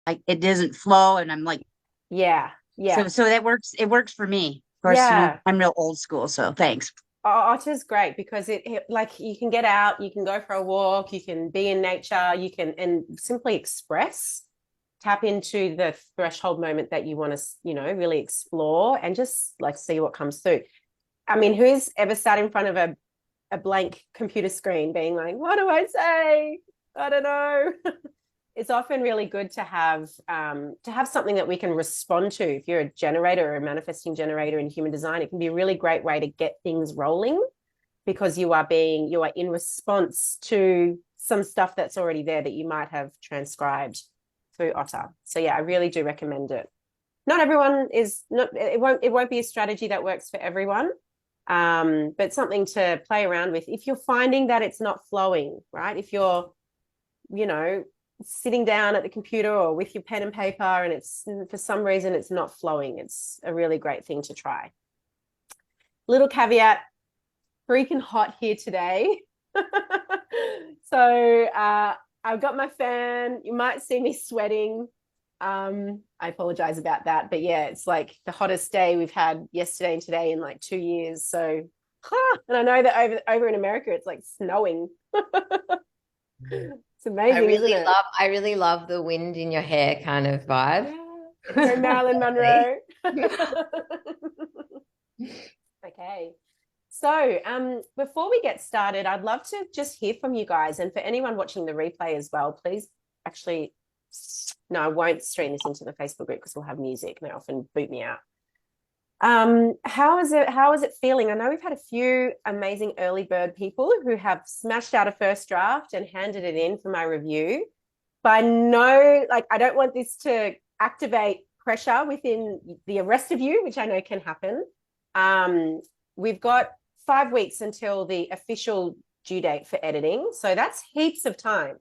like it doesn't flow, and I'm like, Yeah. Yeah. so that works. It works for me. Of course, Yeah. I'm real old school, so thanks. Otter's great because it like you can get out, you can go for a walk, you can be in nature, you can and simply express, tap into the threshold moment that you want to, really explore and just like see what comes through. I mean, who's ever sat in front of a blank computer screen being like, what do I say? I don't know. It's often really good to have something that we can respond to. If you're a generator or a manifesting generator in human design, it can be a really great way to get things rolling because you are in response to some stuff that's already there that you might have transcribed through Otter. So yeah, I really do recommend it. Not everyone is not it won't be a strategy that works for everyone. But something to play around with if you're finding that it's not flowing, right? If you're, you know, sitting down at the computer or with your pen and paper and it's for some reason it's not flowing, it's a really great thing to try. Little caveat, freaking hot here today. So I've got my fan. You might see me sweating. I apologize about that. But yeah, it's like the hottest day we've had yesterday and today in like 2 years. So, and I know that over in America, it's like snowing. It's amazing, isn't it? I really love the wind in your hair kind of vibe. Yeah. Very Marilyn Monroe. Okay. So, before we get started, I'd love to just hear from you guys. And for anyone watching the replay as well, please actually, no, I won't stream this into the Facebook group because we'll have music and they often boot me out. How is it feeling? I know we've had a few amazing early bird people who have smashed out a first draft and handed it in for my review. But I know, like, I don't want this to activate pressure within the rest of you, which I know can happen. We've got 5 weeks until the official due date for editing. So that's heaps of time,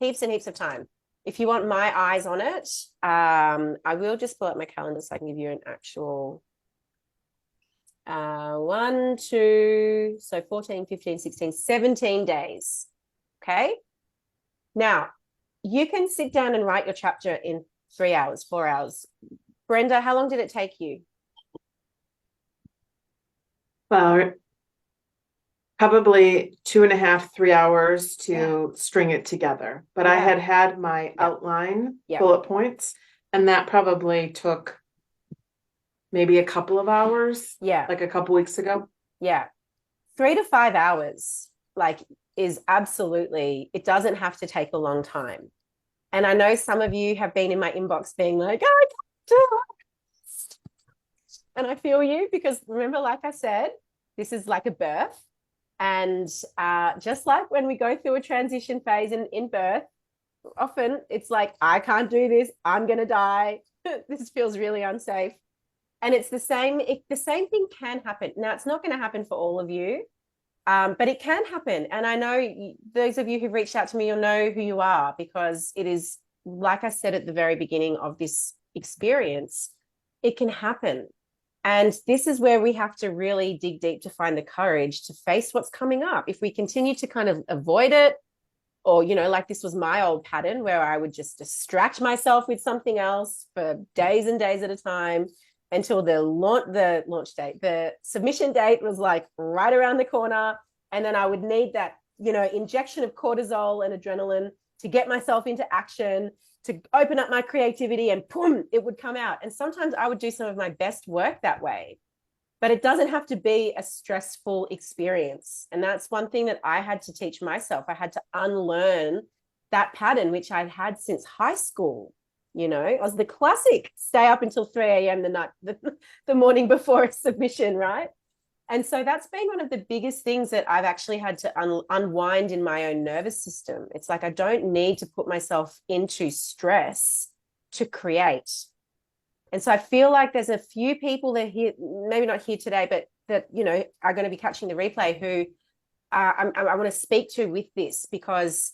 heaps and heaps of time. If you want my eyes on it, I will just pull up my calendar so I can give you an actual 1, 2, so 14, 15, 16, 17 days. Okay. Now, you can sit down and write your chapter in 3 hours, 4 hours. Brenda, how long did it take you? Well, probably 2.5, 3 hours to string it together. But I had my outline bullet points, and that probably took maybe a couple of hours. Yeah. Like a couple weeks ago. Yeah. 3 to 5 hours, like, is absolutely, it doesn't have to take a long time. And I know some of you have been in my inbox being like, I can't do it. And I feel you because remember, like I said, this is like a birth. And just like when we go through a transition phase in birth, often it's like, I can't do this. I'm going to die. This feels really unsafe. And it's the same. The same thing can happen. Now, it's not going to happen for all of you, but it can happen. And I know those of you who've reached out to me, you'll know who you are because it is, like I said at the very beginning of this experience, it can happen. And this is where we have to really dig deep to find the courage to face what's coming up. If we continue to kind of avoid it, or, like this was my old pattern where I would just distract myself with something else for days and days at a time until the launch date, the submission date was like right around the corner. And then I would need that, injection of cortisol and adrenaline to get myself into action, to open up my creativity, and boom, it would come out. And sometimes I would do some of my best work that way, but it doesn't have to be a stressful experience. And that's one thing that I had to teach myself. I had to unlearn that pattern, which I'd had since high school. It was the classic stay up until 3 a.m. the morning before a submission, right? And so that's been one of the biggest things that I've actually had to unwind in my own nervous system. It's like I don't need to put myself into stress to create. And so I feel like there's a few people that here, maybe not here today, but that, are going to be catching the replay who I want to speak to with this, because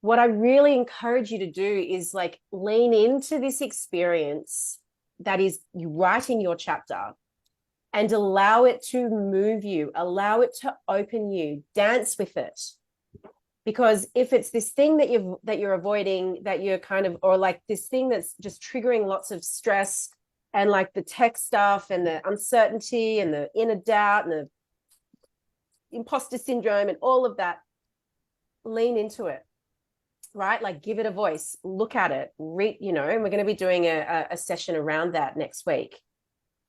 what I really encourage you to do is like lean into this experience that is you writing your chapter and allow it to move you, allow it to open you, dance with it. Because if it's this thing that you're avoiding, that you're kind of, or like this thing that's just triggering lots of stress and like the tech stuff and the uncertainty and the inner doubt and the imposter syndrome and all of that, lean into it, right? Like give it a voice, look at it, read, and we're going to be doing a session around that next week,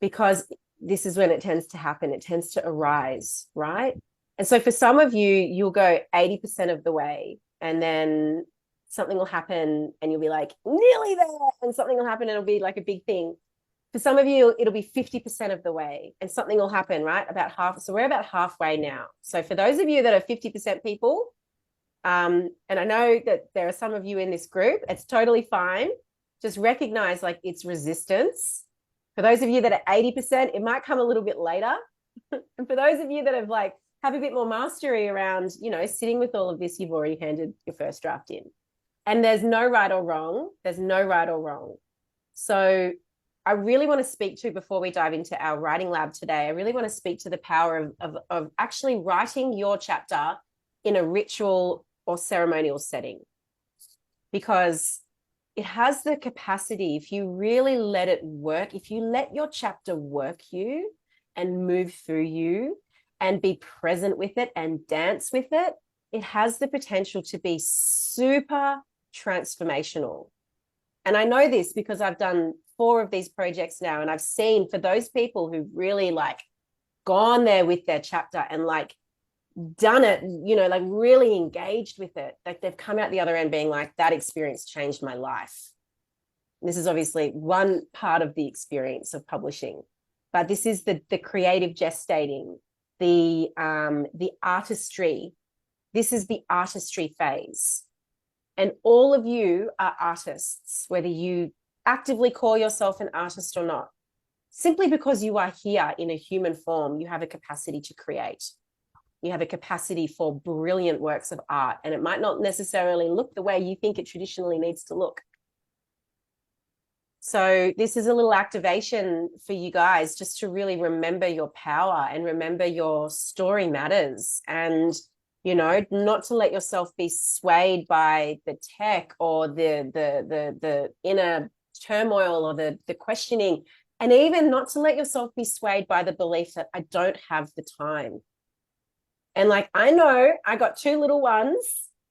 because this is when it tends to happen. It tends to arise, right? And so for some of you, you'll go 80% of the way, and then something will happen and you'll be like, nearly there. And something will happen and it'll be like a big thing. For some of you, it'll be 50% of the way and something will happen, right? About half. So we're about halfway now. So for those of you that are 50% people, and I know that there are some of you in this group, it's totally fine. Just recognize like it's resistance. For those of you that are 80%, it might come a little bit later. And for those of you that have a bit more mastery around, sitting with all of this, you've already handed your first draft in. And there's no right or wrong. There's no right or wrong. So I really want to speak to, before we dive into our writing lab today, I really want to speak to the power of actually writing your chapter in a ritual or ceremonial setting, because it has the capacity, if you really let it work, if you let your chapter work you and move through you and be present with it and dance with it, it has the potential to be super transformational. And I know this because I've done 4 of these projects now, and I've seen, for those people who've really like gone there with their chapter and like done it, like really engaged with it, like they've come out the other end being like, that experience changed my life. And this is obviously one part of the experience of publishing, but this is the creative gestating, the artistry. This is the artistry phase. And all of you are artists, whether you actively call yourself an artist or not. Simply because you are here in a human form, you have a capacity to create. You have a capacity for brilliant works of art, and it might not necessarily look the way you think it traditionally needs to look. So this is a little activation for you guys, just to really remember your power and remember your story matters, and not to let yourself be swayed by the tech or the inner turmoil or the questioning, and even not to let yourself be swayed by the belief that I don't have the time. And like, I know I got 2 little ones,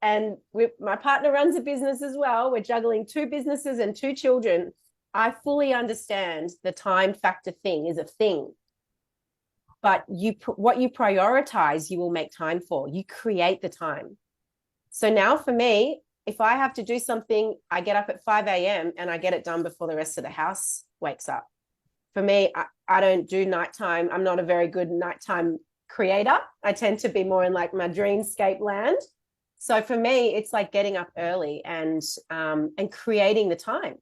and my partner runs a business as well. We're juggling 2 businesses and 2 children. I fully understand the time factor thing is a thing, but what you prioritize, you will make time for. You create the time. So now for me, if I have to do something, I get up at 5 a.m. and I get it done before the rest of the house wakes up. For me, I don't do nighttime. I'm not a very good nighttime creator. I tend to be more in like my dreamscape land. So for me, it's like getting up early and creating the time.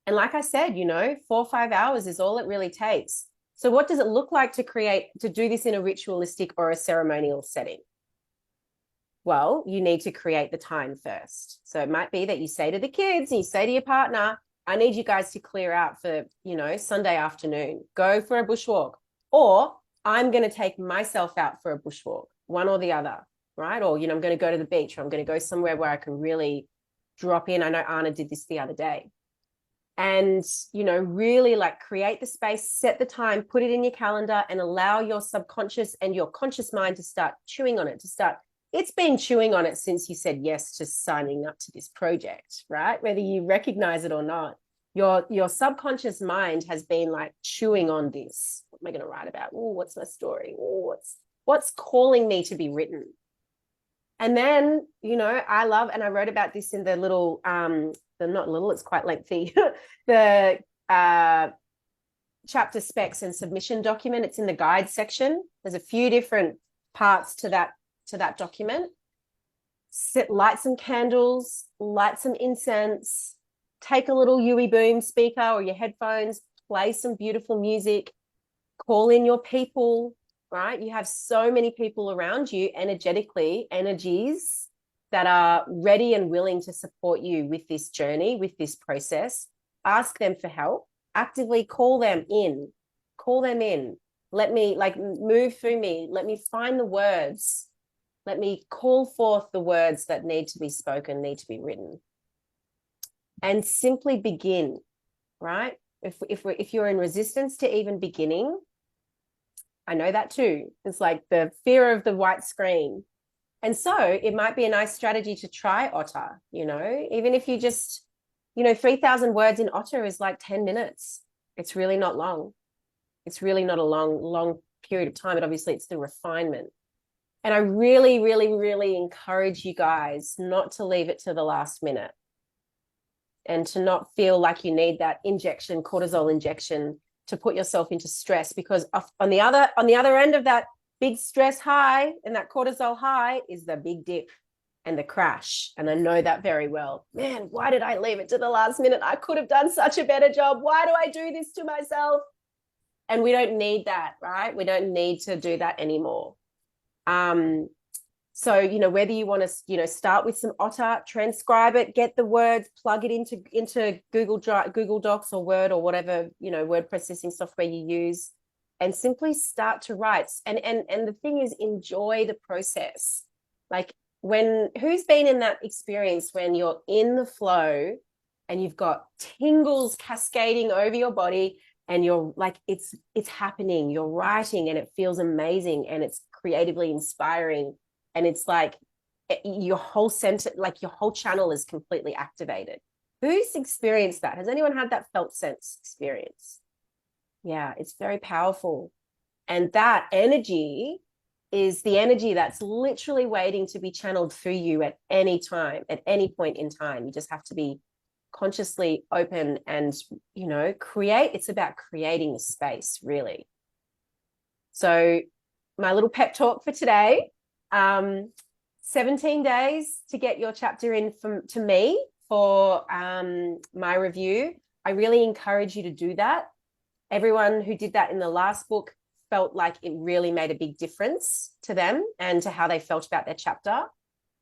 And like I said, 4 or 5 hours is all it really takes. So what does it look like to do this in a ritualistic or a ceremonial setting? Well, you need to create the time first. So it might be that you say to the kids and you say to your partner, I need you guys to clear out for, Sunday afternoon, go for a bushwalk, or I'm going to take myself out for a bushwalk, one or the other, right? Or, I'm going to go to the beach, or I'm going to go somewhere where I can really drop in. I know Anna did this the other day. And, really like create the space, set the time, put it in your calendar, and allow your subconscious and your conscious mind to start chewing on it, it's been chewing on it since you said yes to signing up to this project, right? Whether you recognize it or not, your subconscious mind has been like chewing on this. What am I going to write about? Oh, what's my story? Oh, what's calling me to be written? And then, I love, and I wrote about this in the little, not little, it's quite lengthy, the chapter specs and submission document. It's in the guide section. There's a few different parts to that document. Light some candles, light some incense, take a little Yui Boom speaker or your headphones, play some beautiful music, call in your people, right? You have so many people around you energies that are ready and willing to support you with this journey, with this process. Ask them for help, actively call them in. Let me move through me. Let me find the words Let me call forth the words that need to be spoken, need to be written. And simply begin, right? If you're in resistance to even beginning, I know that too. It's like the fear of the white screen. And so it might be a nice strategy to try Otter, even if you just, 3,000 words in Otter is like 10 minutes. It's really not long. It's really not a long period of time, but obviously it's the refinement. And I really, really, really encourage you guys not to leave it to the last minute and to not feel like you need that cortisol injection to put yourself into stress, because on the other end of that big stress high and that cortisol high is the big dip and the crash. And I know that very well. Man, why did I leave it to the last minute? I could have done such a better job. Why do I do this to myself? And we don't need that, right? We don't need to do that anymore. So, whether you want to, start with some Otter, transcribe it, get the words, plug it into Google Docs or Word or whatever, word processing software you use, and simply start to write. And the thing is, enjoy the process. Like, who's been in that experience when you're in the flow and you've got tingles cascading over your body and you're like, it's happening, you're writing and it feels amazing and it's creatively inspiring. And it's like your whole channel is completely activated. Who's experienced that? Has anyone had that felt sense experience? Yeah, it's very powerful. And that energy is the energy that's literally waiting to be channeled through you at any time, at any point in time. You just have to be consciously open and, create. It's about creating the space, really. So my little pep talk for today, 17 days to get your chapter in to me for my review. I really encourage you to do that. Everyone who did that in the last book felt like it really made a big difference to them and to how they felt about their chapter.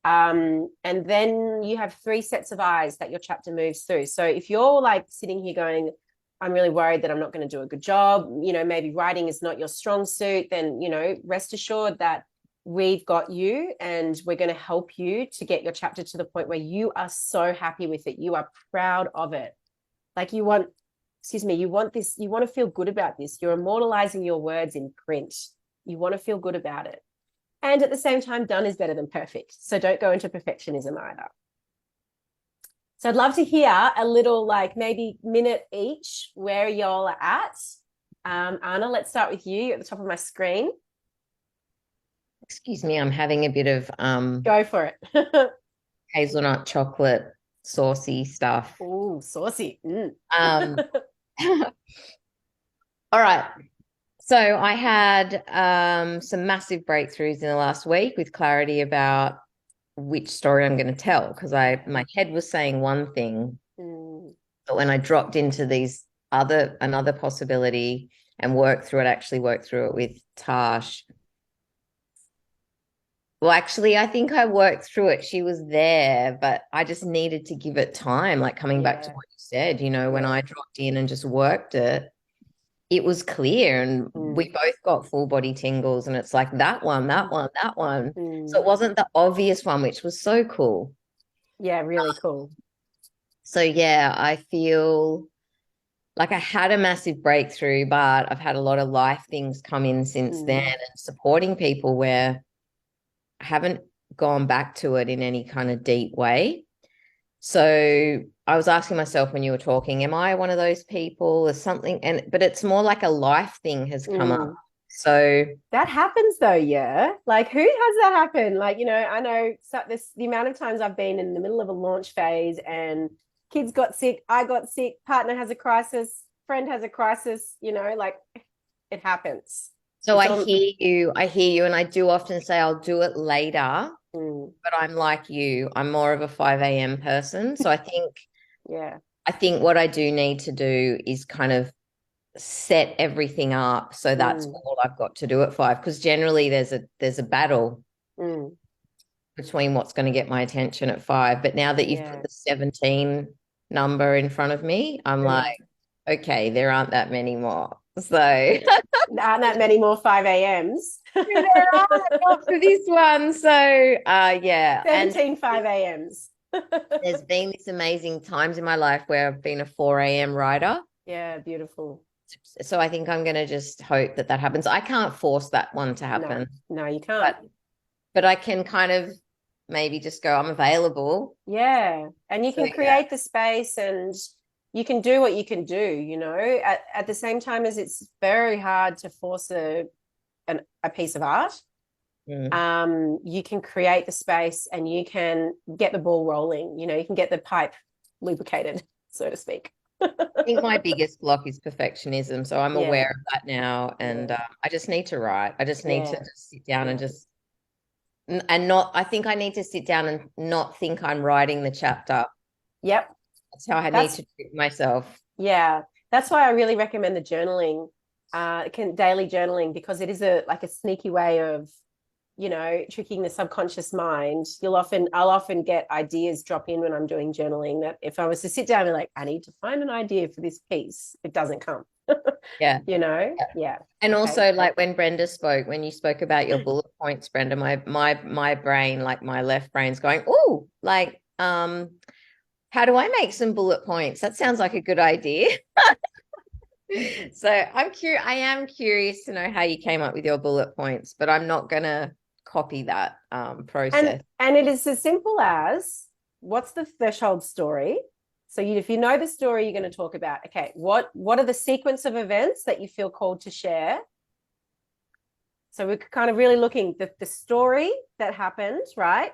And then you have 3 sets of eyes that your chapter moves through. So if you're like sitting here going, I'm really worried that I'm not going to do a good job, maybe writing is not your strong suit, then, rest assured that we've got you and we're going to help you to get your chapter to the point where you are so happy with it. You are proud of it. Like you want this, you want to feel good about this. You're immortalizing your words in print. You want to feel good about it. And at the same time, done is better than perfect. So don't go into perfectionism either. So I'd love to hear a little, like maybe minute each where y'all are at. Anna, let's start with you at the top of my screen. Excuse me, I'm having a bit of go for it. hazelnut chocolate saucy stuff. Ooh, saucy. All right. So I had some massive breakthroughs in the last week with clarity about which story I'm going to tell, because my head was saying one thing, but when I dropped into another possibility and worked through it with Tash. Well, actually, I think I worked through it. She was there, but I just needed to give it time, like coming back to what you said, when I dropped in and just worked it, it was clear and we both got full body tingles and it's like that one. So it wasn't the obvious one, which was so cool. Yeah, really cool. So yeah, I feel like I had a massive breakthrough, but I've had a lot of life things come in since then and supporting people where I haven't gone back to it in any kind of deep way. So I was asking myself when you were talking, am I one of those people or something? But it's more like a life thing has come up. So that happens though. Yeah. Like who has that happen? Like, I know the amount of times I've been in the middle of a launch phase and kids got sick, I got sick, partner has a crisis, friend has a crisis, like it happens. So I hear you. And I do often say I'll do it later, but I'm like you. I'm more of a 5 a.m. person. So I think what I do need to do is kind of set everything up. So that's all I've got to do at 5, because generally there's a battle between what's going to get my attention at 5. But now that you've put the 17 number in front of me, I'm like, okay, there aren't that many more. So aren't that many more 5 a.m.s. There are not for this one. So yeah. 17 5 a.m.s. There's been this amazing times in my life where I've been a 4 a.m. rider. Yeah, beautiful. So I think I'm going to just hope that happens. I can't force that one to happen. No, you can't. But I can kind of maybe just go, I'm available. Yeah. And you can create the space and you can do what you can do, you know, at the same time as it's very hard to force a piece of art. You can create the space and you can get the ball rolling, you know, you can get the pipe lubricated, so to speak. I think my biggest block is perfectionism. So I'm aware of that now. And I just need to write. I just need to just sit down and just, and not, I think I need to sit down and not think I'm writing the chapter. Yep. That's how I need to treat myself. Yeah. That's why I really recommend the journaling, daily journaling, because it is a sneaky way of, you know, tricking the subconscious mind. I'll often get ideas drop in when I'm doing journaling that if I was to sit down and be like, I need to find an idea for this piece, it doesn't come. Yeah. You know? Yeah. And also like when you spoke about your bullet points, Brenda, my brain, like my left brain's going, oh, like, how do I make some bullet points? That sounds like a good idea. So I am curious to know how you came up with your bullet points, but I'm not going to copy that process. And it is as simple as, what's the threshold story? So if you know the story you're going to talk about, okay, what are the sequence of events that you feel called to share? So we're kind of really looking at the story that happened, right?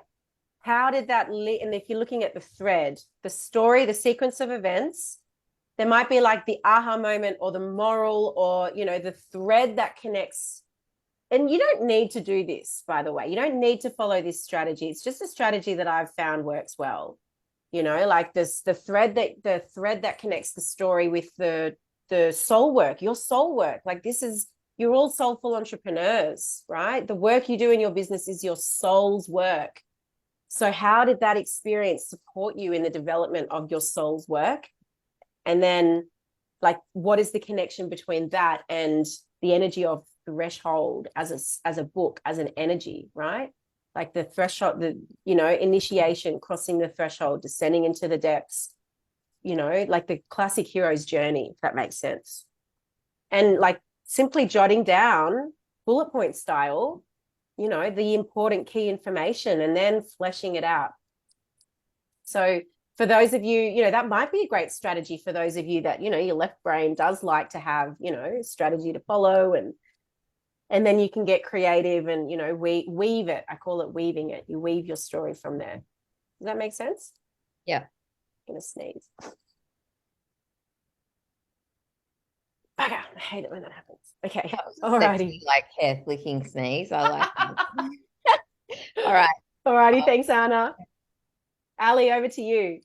How did that and if you're looking at the thread, the story, the sequence of events, there might be like the aha moment or the moral or, you know, the thread that connects. And you don't need to do this, by the way. You don't need to follow this strategy. It's just a strategy that I've found works well. You know, like the thread that connects the story with the soul work, your soul work. Like you're all soulful entrepreneurs, right? The work you do in your business is your soul's work. So how did that experience support you in the development of your soul's work? And then, like, what is the connection between that and the energy of threshold as a book, as an energy, right? Like the threshold, initiation, crossing the threshold, descending into the depths, you know, like the classic hero's journey, if that makes sense. And like simply jotting down bullet point style, you know, the important key information and then fleshing it out. So for those of you, you know, that might be a great strategy for those of you that, you know, your left brain does like to have, you know, strategy to follow and then you can get creative and, you know, weave it. I call it weaving it. You weave your story from there. Does that make sense? Yeah. I'm going to sneeze. Okay, I hate it when that happens. Okay. Alrighty. Like hair flicking sneeze. I like it. All right. Alrighty. Thanks, Anna. Ali, over to you.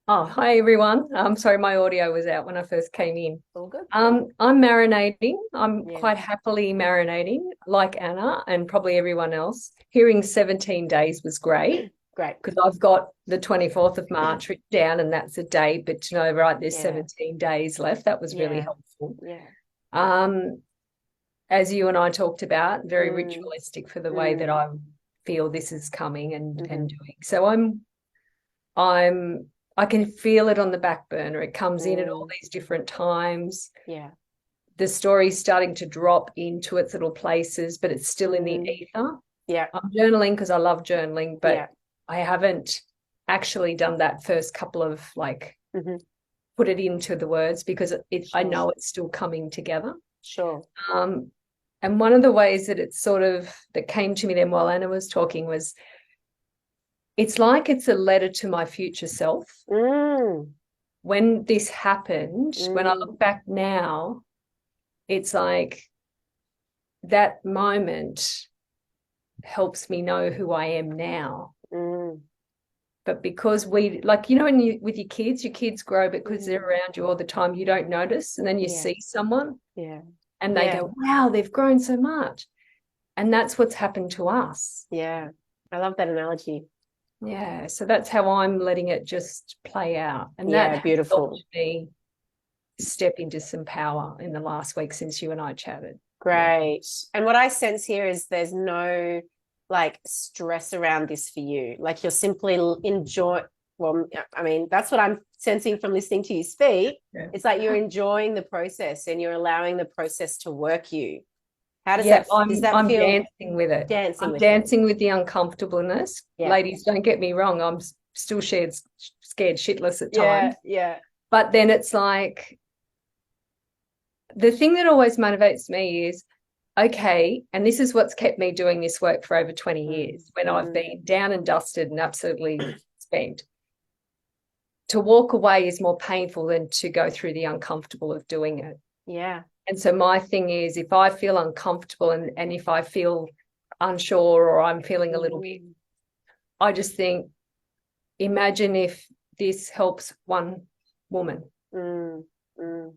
Oh, hi everyone. I'm sorry my audio was out when I first came in. All good. I'm marinating. I'm quite happily marinating, like Anna and probably everyone else. Hearing 17 days was great. Great. Because I've got the 24th of March written down and that's a date, but to know, right, there's 17 days left. That was really helpful. Yeah. As you and I talked about, very ritualistic for the way that I feel this is coming and doing. So I can feel it on the back burner. It comes in at all these different times. Yeah. The story's starting to drop into its little places, but it's still in the ether. Yeah. I'm journaling because I love journaling, but I haven't actually done that first couple of put it into the words because I know it's still coming together. Sure. And one of the ways that that came to me then while Anna was talking was, it's like it's a letter to my future self. When this happened, when I look back now, it's like that moment helps me know who I am now. But because with your kids grow because they're around you all the time, you don't notice. And then you see someone and they go, wow, they've grown so much. And that's what's happened to us. Yeah. I love that analogy. Yeah, so that's how I'm letting it just play out, and that beautiful helped me step into some power in the last week since you and I chatted. Great. And what I sense here is there's no like stress around this for you. Like you're simply well, I mean, that's what I'm sensing from listening to you speak. Yeah. It's like you're enjoying the process and you're allowing the process to work you. How does Yeah, does that I'm feel? dancing with it. Dancing I'm with dancing with the uncomfortableness. Yeah. Ladies, don't get me wrong. I'm still scared shitless at Yeah, times. yeah. But then it's like, the thing that always motivates me is, okay, and this is what's kept me doing this work for over 20 years, when I've been down and dusted and absolutely spent. To walk away is more painful than to go through the uncomfortable of doing it. Yeah. And so my thing is, if I feel uncomfortable and if I feel unsure or I'm feeling a little bit, I just think, imagine if this helps one woman. And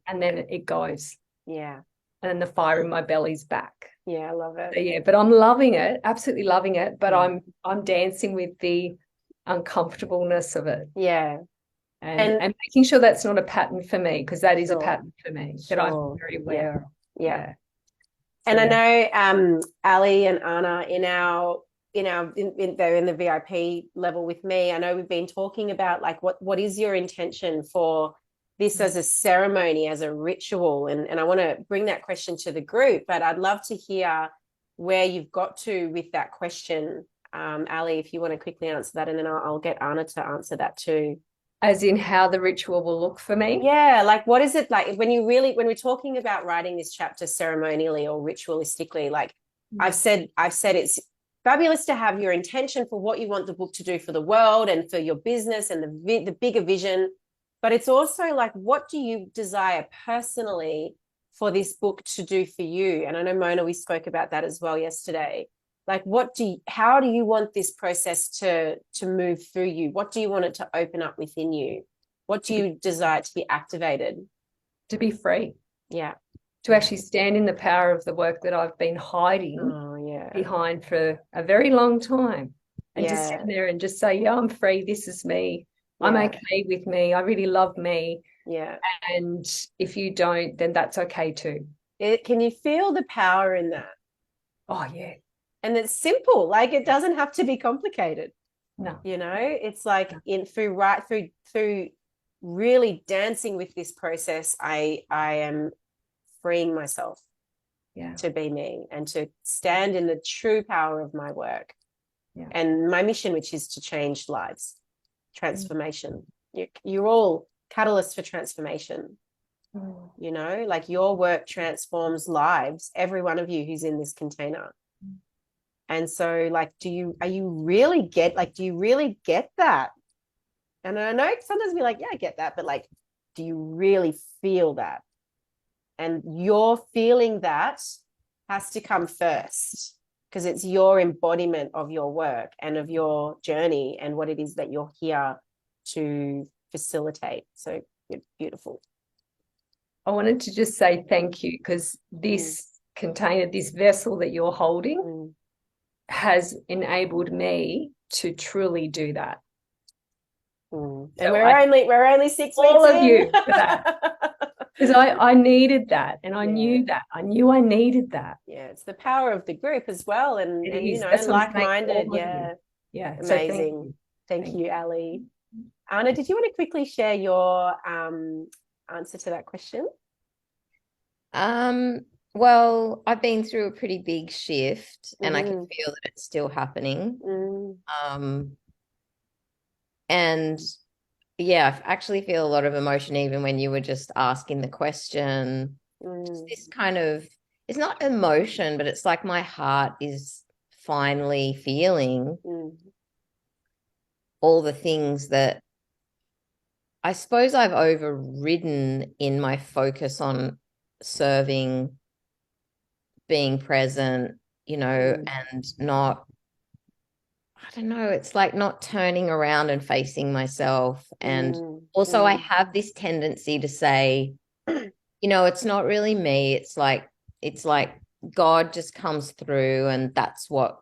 then it goes. Yeah. And then the fire in my belly's back. Yeah, I love it. So, yeah, but I'm loving it, absolutely loving it. But I'm dancing with the uncomfortableness of it. Yeah. And making sure that's not a pattern for me, because that is a pattern for me that I'm very aware of. Yeah. And I know Ali and Anna they're in the VIP level with me. I know we've been talking about like what is your intention for this as a ceremony, as a ritual, and I want to bring that question to the group, but I'd love to hear where you've got to with that question. Ali, if you want to quickly answer that, and then I'll get Anna to answer that too. As in how the ritual will look for me? Yeah, like what is it like when we're talking about writing this chapter ceremonially or ritualistically, like I've said it's fabulous to have your intention for what you want the book to do for the world and for your business and the bigger vision, but it's also like, what do you desire personally for this book to do for you? And I know, Mona, we spoke about that as well yesterday. Like, how do you want this process to move through you? What do you want it to open up within you? What do you desire to be activated? To be free. Yeah. To actually stand in the power of the work that I've been hiding behind for a very long time. And just sit there and just say, yeah, I'm free. This is me. Yeah. I'm okay with me. I really love me. Yeah. And if you don't, then that's okay too. Can you feel the power in that? Oh, yeah. And it's simple, like it doesn't have to be complicated. No. You know, it's like through really dancing with this process, I am freeing myself to be me and to stand in the true power of my work and my mission, which is to change lives, transformation. You're all catalysts for transformation. You know, like your work transforms lives, every one of you who's in this container. And so, like, do you really get that? And I know sometimes we're like, yeah, I get that, but like, do you really feel that? And your feeling that has to come first, because it's your embodiment of your work and of your journey and what it is that you're here to facilitate. So beautiful. I wanted to just say thank you, because this container, this vessel that you're holding has enabled me to truly do that. And so we're only 6 weeks all of you for that. Because I needed that, and I knew that. I knew I needed that. Yeah, it's the power of the group as well, and you know, like-minded. Yeah, amazing. Thank you, Ali. Anna, did you want to quickly share your answer to that question? Well, I've been through a pretty big shift, and I can feel that it's still happening. And yeah, I actually feel a lot of emotion even when you were just asking the question. This kind of, it's not emotion, but it's like my heart is finally feeling all the things that I suppose I've overridden in my focus on serving, being present, you know, and not, I don't know, it's like not turning around and facing myself. And also I have this tendency to say, you know, it's not really me. It's like God just comes through and that's what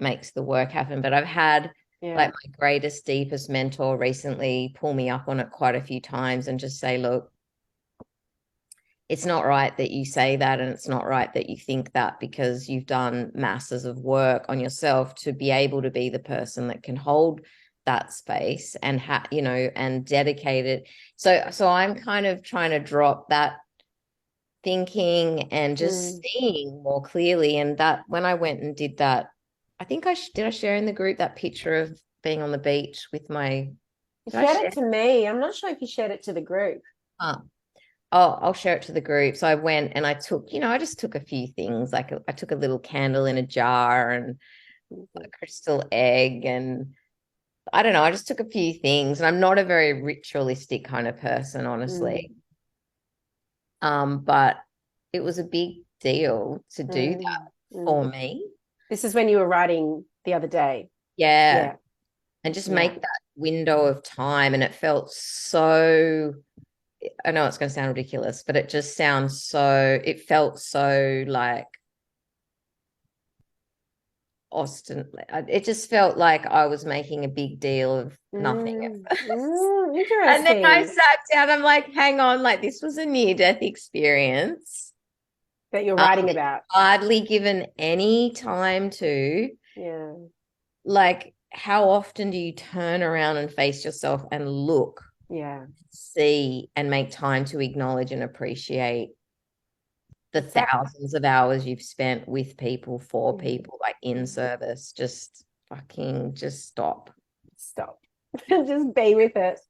makes the work happen. But I've had like my greatest, deepest mentor recently pull me up on it quite a few times and just say, look, it's not right that you say that, and it's not right that you think that, because you've done masses of work on yourself to be able to be the person that can hold that space and and dedicate it. So I'm kind of trying to drop that thinking and just seeing more clearly. And that when I went and did that, I think I share in the group that picture of being on the beach with my. You shared it to me. I'm not sure if you shared it to the group. I'll share it to the group. So I went and I took, I just took a few things. Like I took a little candle in a jar and a crystal egg, and I don't know, I just took a few things. And I'm not a very ritualistic kind of person, honestly. But it was a big deal to do that for me. This is when you were writing the other day. Yeah. And just make that window of time. And it felt so, I know it's going to sound ridiculous, but it felt so like Austin. It just felt like I was making a big deal of nothing. Interesting. And then I sat down, I'm like, hang on, like this was a near-death experience that you're writing about. Hardly given any time to. Yeah. Like, how often do you turn around and face yourself and look? Yeah. See and make time to acknowledge and appreciate the thousands of hours you've spent with people, for people, like in service. Just stop. Just be with it.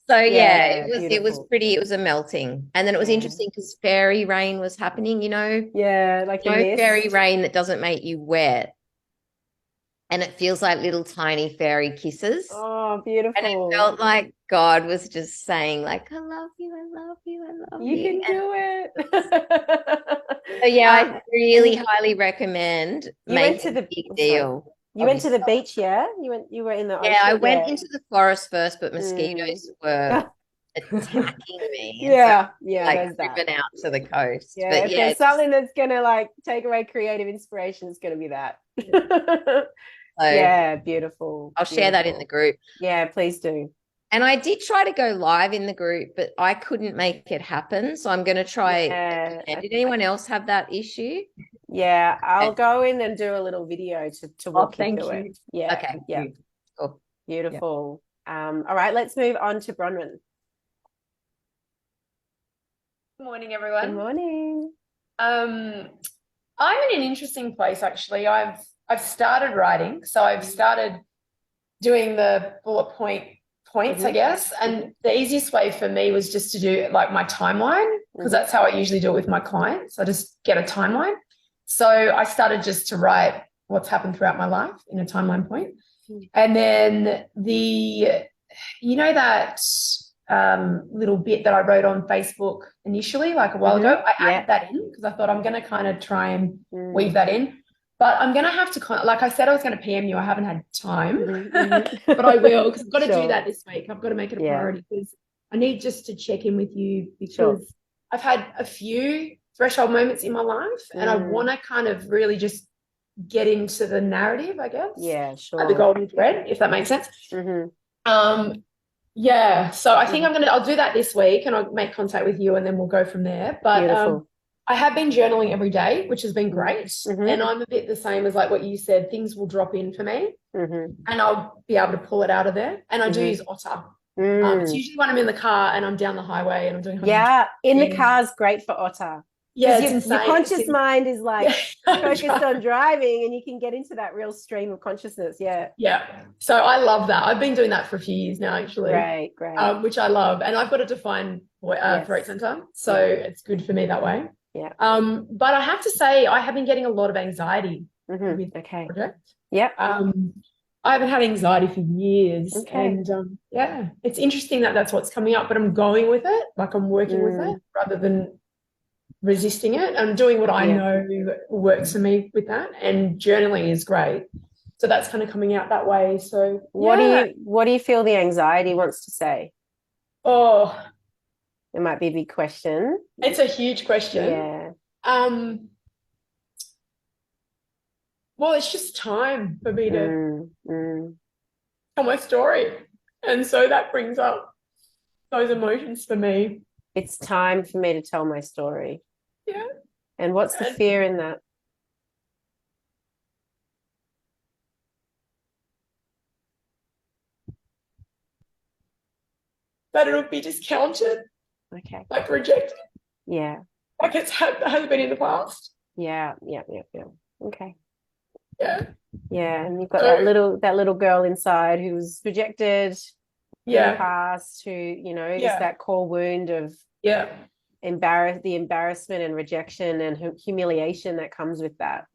So it was a melting. And then it was interesting because fairy rain was happening, like fairy rain that doesn't make you wet. And it feels like little tiny fairy kisses. Oh, beautiful. And it felt like God was just saying, like, I love you, I love you, I love you. You can do it. So I really highly recommend making a big deal. You went to the beach, yeah? You were in the ocean? Yeah, I went into the forest first, but mosquitoes were attacking me. Yeah, like driven out to the coast. Yeah, but if there's something that's gonna like take away creative inspiration, it's gonna be that. So, beautiful. I'll share that in the group. Yeah, please do. And I did try to go live in the group, but I couldn't make it happen. So I'm going to try. Did anyone else have that issue? Yeah, I'll go in and do a little video to walk you through it. Yeah. Okay. Yeah. Cool. Beautiful. Yeah. All right, let's move on to Bronwyn. Good morning, everyone. Good morning. I'm in an interesting place, actually. I've started writing, so I've started doing the bullet points, I guess. And the easiest way for me was just to do like my timeline, because that's how I usually do it with my clients. I just get a timeline. So I started just to write what's happened throughout my life in a timeline point. And then that little bit that I wrote on Facebook initially, like a while ago, I added that in because I thought I'm going to kind of try and weave that in. But I'm going to have to like I said, I was going to PM you. I haven't had time, but I will, because I've got to do that this week. I've got to make it a priority because I need just to check in with you, because I've had a few threshold moments in my life and I want to kind of really just get into the narrative, I guess. Yeah, sure. Like the golden thread, if that makes sense. Yeah. So I think I'll do that this week and I'll make contact with you and then we'll go from there. But I have been journaling every day, which has been great. And I'm a bit the same as like what you said, things will drop in for me and I'll be able to pull it out of there. And I do use Otter. It's usually when I'm in the car and I'm down the highway and I'm doing in the car is great for Otter. Yeah, your conscious mind is like focused on driving and you can get into that real stream of consciousness. Yeah. So I love that. I've been doing that for a few years now, actually. Great. Which I love. And I've got a defined throat center. So it's good for me that way. Yeah. But I have to say I have been getting a lot of anxiety with the project. Yeah. I haven't had anxiety for years. And it's interesting that that's what's coming up, but I'm going with it. Like I'm working with it rather than resisting it. I'm doing what I know works for me with that, and journaling is great. So that's kind of coming out that way. So what do you feel the anxiety wants to say? Oh, it might be a big question. It's a huge question. Yeah. Well, it's just time for me to tell my story. And so that brings up those emotions for me. It's time for me to tell my story. Yeah. And what's the fear in that? That it'll be discounted. Okay. Like rejected. Yeah. Like has been in the past. Yeah. Okay. Yeah. Yeah. And you've got that little girl inside who was rejected in the past, who, you know, is that core wound of the embarrassment and rejection and humiliation that comes with that.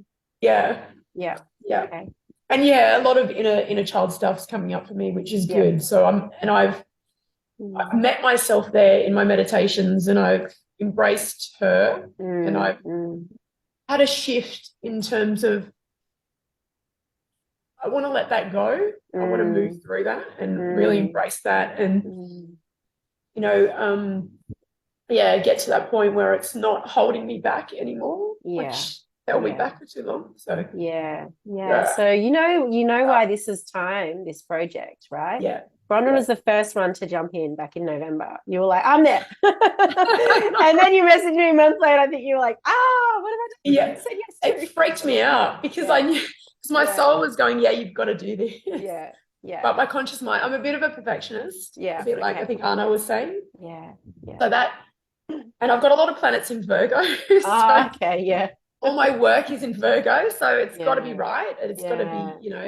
Yeah. Okay. And a lot of inner child stuff's coming up for me, which is good. So I've met myself there in my meditations, and I've embraced her, and I've had a shift in terms of I want to let that go. I want to move through that and really embrace that, and you know, get to that point where it's not holding me back anymore. Which held me back for too long. So So you know why this is time, this project, right? Yeah. Bronwyn was the first one to jump in back in November. You were like, I'm there. And then you messaged me a month later. I think you were like, what have I done? Yeah. Said yes to? It freaked me out because I knew, because my soul was going, you've got to do this. Yeah. But my conscious mind, I'm a bit of a perfectionist. Yeah. A bit like I think Anna was saying. Yeah. So that, and I've got a lot of planets in Virgo. Okay. All my work is in Virgo, so it's got to be right. It's got to be, you know,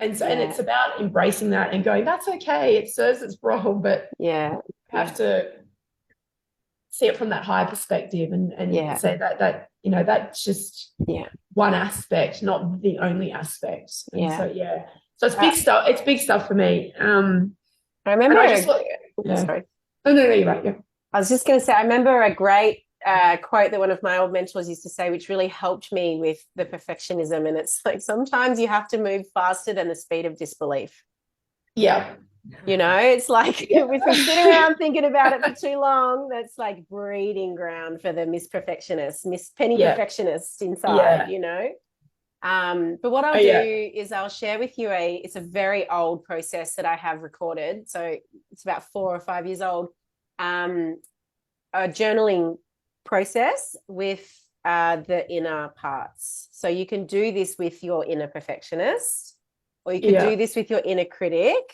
and it's about embracing that and going, that's okay. It serves its role, but you have to see it from that higher perspective and say that you know, that's just one aspect, not the only aspect. And so it's big stuff. It's big stuff for me. I remember. Sorry. No, you're right. Yeah. I was just going to say, I remember a great quote that one of my old mentors used to say, which really helped me with the perfectionism. And it's like, sometimes you have to move faster than the speed of disbelief. Yeah. You know, it's like if we sit around thinking about it for too long, that's like breeding ground for the Miss Penny Perfectionist inside, you know. But what I'll do is I'll share with you it's a very old process that I have recorded. So it's about 4 or 5 years old. A journaling process with the inner parts. So you can do this with your inner perfectionist, or you can do this with your inner critic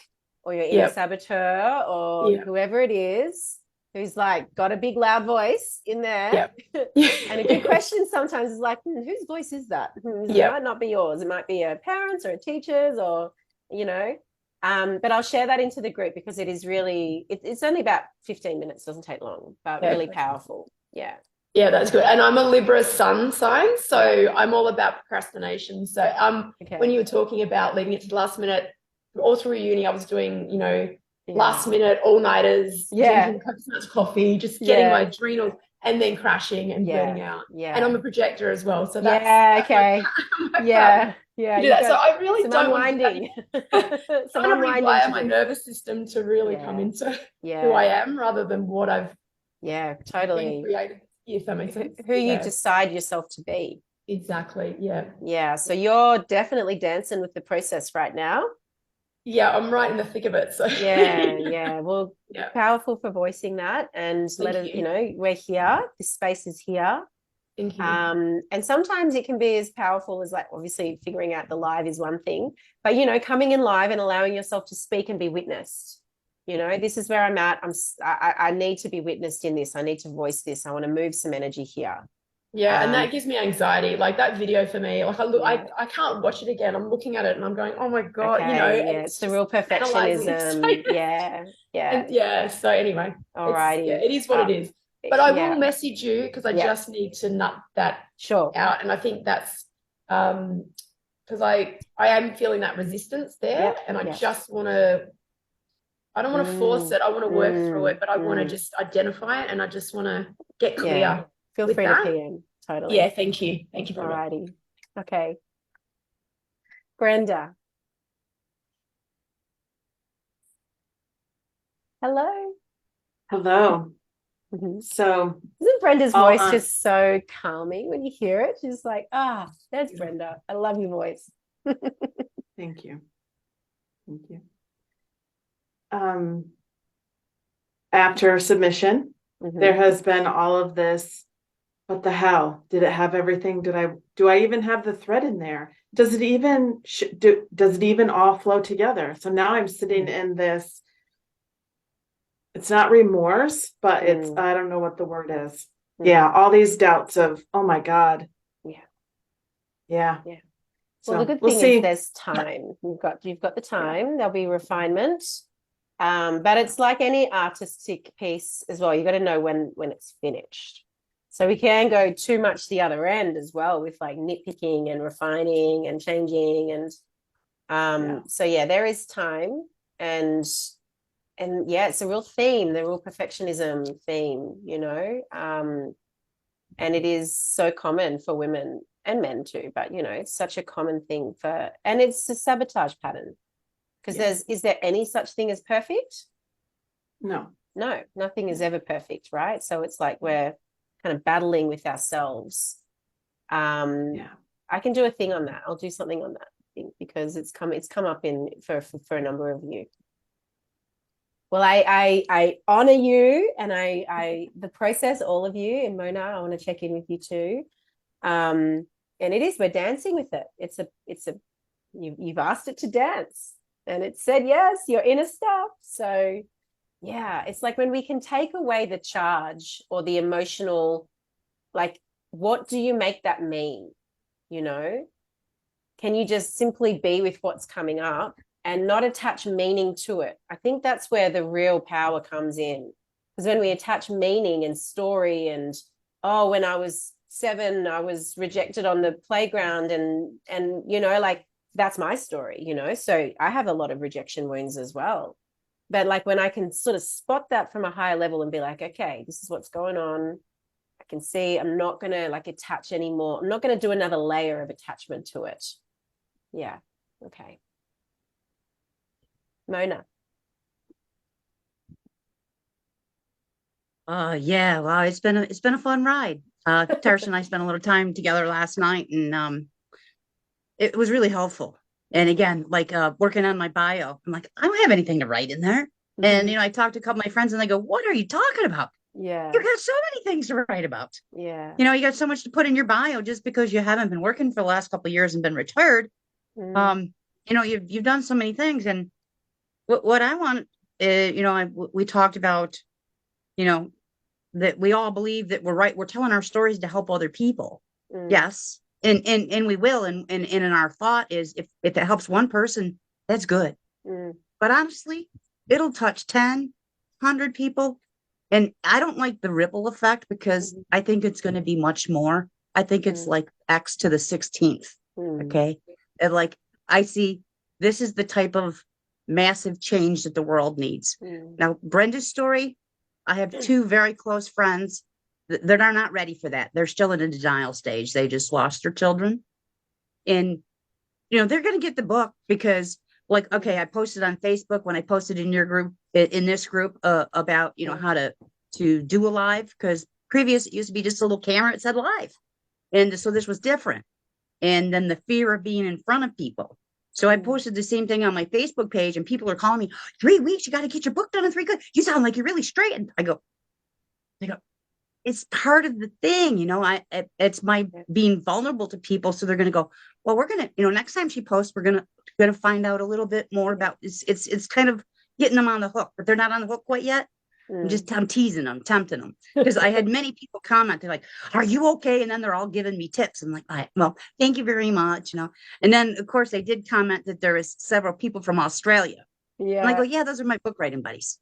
or your inner saboteur, or whoever it is who's like got a big loud voice in there. And a good question sometimes is like, whose voice is that? It might not be yours. It might be a parent's or a teacher's, or, you know. But I'll share that into the group because it is really, it's only about 15 minutes, doesn't take long, but really powerful. Yeah, that's good. And I'm a Libra sun sign, so I'm all about procrastination. So when you were talking about leaving it to the last minute, all through uni, I was doing, you know, last minute all-nighters, drinking much coffee, just getting my adrenals, and then crashing and burning out. And I'm a projector as well, so that's okay. You do that. So I really don't unwinding. Some unwinding to my nervous system to really come into who I am rather than what I've totally created. If that makes sense. Who you decide yourself to be. Exactly. Yeah. So you're definitely dancing with the process right now. Yeah, I'm right in the thick of it. So well, powerful for voicing that, and let us, you know, we're here. This space is here. Thank you. And sometimes it can be as powerful as, like, obviously figuring out the live is one thing, but, you know, coming in live and allowing yourself to speak and be witnessed. You know, this is where I'm at. I need to be witnessed in this. I need to voice this. I want to move some energy here. Yeah, and that gives me anxiety. Like that video for me, like I can't watch it again. I'm looking at it and I'm going, oh my God, you know. It's the real perfectionism. So anyway, alrighty, it is what it is. But I will message you because I just need to nut that out, and I think that's because I am feeling that resistance there, and I just want to. I don't want to force it. I want to work through it, but I want to just identify it, and I just want to get clear. Feel free to PM. Totally. Yeah, thank you. Thank you. Alrighty. Okay. Brenda. Hello. Hello. So isn't Brenda's voice just so calming when you hear it? She's like, there's Brenda. I love your voice. Thank you. Thank you. after submission, there has been all of this. What the hell? Did it have everything? Do I even have the thread in there? Does it even does it even all flow together? So now I'm sitting in this. It's not remorse, but it's, I don't know what the word is. Yeah, all these doubts of, oh my God. Yeah. Well, the good thing is there's time. You've got the time. There'll be refinement. But it's like any artistic piece as well. You got to know when it's finished. So we can go too much the other end as well with like nitpicking and refining and changing and so there is time and it's a real theme, the real perfectionism theme, and it is so common for women and men too, but it's such a common thing and it's a sabotage pattern because is there any such thing as perfect? No, nothing is ever perfect, right? So it's like we're kind of battling with ourselves. I can do a thing on that. I'll do something on that thing because it's come up in for a number of you. Well, I honor you and I the process, all of you, and Mona, I want to check in with you too. And we're dancing with it. It's a you've asked it to dance and it said yes, your inner stuff. So yeah, it's like when we can take away the charge or the emotional, like, what do you make that mean? Can you just simply be with what's coming up and not attach meaning to it? I think that's where the real power comes in. Because when we attach meaning and story and, when I was 7, I was rejected on the playground and like, that's my story, So I have a lot of rejection wounds as well. But like when I can sort of spot that from a higher level and be like, okay, this is what's going on. I can see I'm not going to like attach anymore. I'm not going to do another layer of attachment to it. Yeah. Okay. Mona. Yeah, wow, it's been a fun ride. Tarsha and I spent a little time together last night and it was really helpful. And again, like working on my bio, I'm like, I don't have anything to write in there. And I talked to a couple of my friends and they go, what are you talking about? Yeah. You got so many things to write about. Yeah. You got so much to put in your bio just because you haven't been working for the last couple of years and been retired. You've done so many things. And what I want, we talked about, that we all believe that we're telling our stories to help other people. Yes. And we will. And in our thought is if it helps one person, that's good. But honestly, it'll touch 10, 100 people. And I don't like the ripple effect because I think it's going to be much more. I think it's like X to the 16th. Okay. And like, I see this is the type of massive change that the world needs. Now, Brenda's story, I have 2 very close friends that are not ready for that. They're still in a denial stage. They just lost their children. And, they're going to get the book because like, okay, I posted on Facebook when I posted in your group, in this group about, how to do a live because previous it used to be just a little camera. It said live. And so this was different. And then the fear of being in front of people. So I posted the same thing on my Facebook page and people are calling me 3 weeks. You got to get your book done in 3 weeks. You sound like you're really straightened. I go, it's part of the thing, it's my being vulnerable to people. So they're going to go, well, we're going to, next time she posts, we're going to find out a little bit more about it's kind of getting them on the hook, but they're not on the hook quite yet. I'm teasing them, tempting them because I had many people comment. They're like, are you okay? And then they're all giving me tips. I'm like, well, thank you very much. And then of course they did comment that there is several people from Australia. Yeah. And I go, yeah, those are my book writing buddies.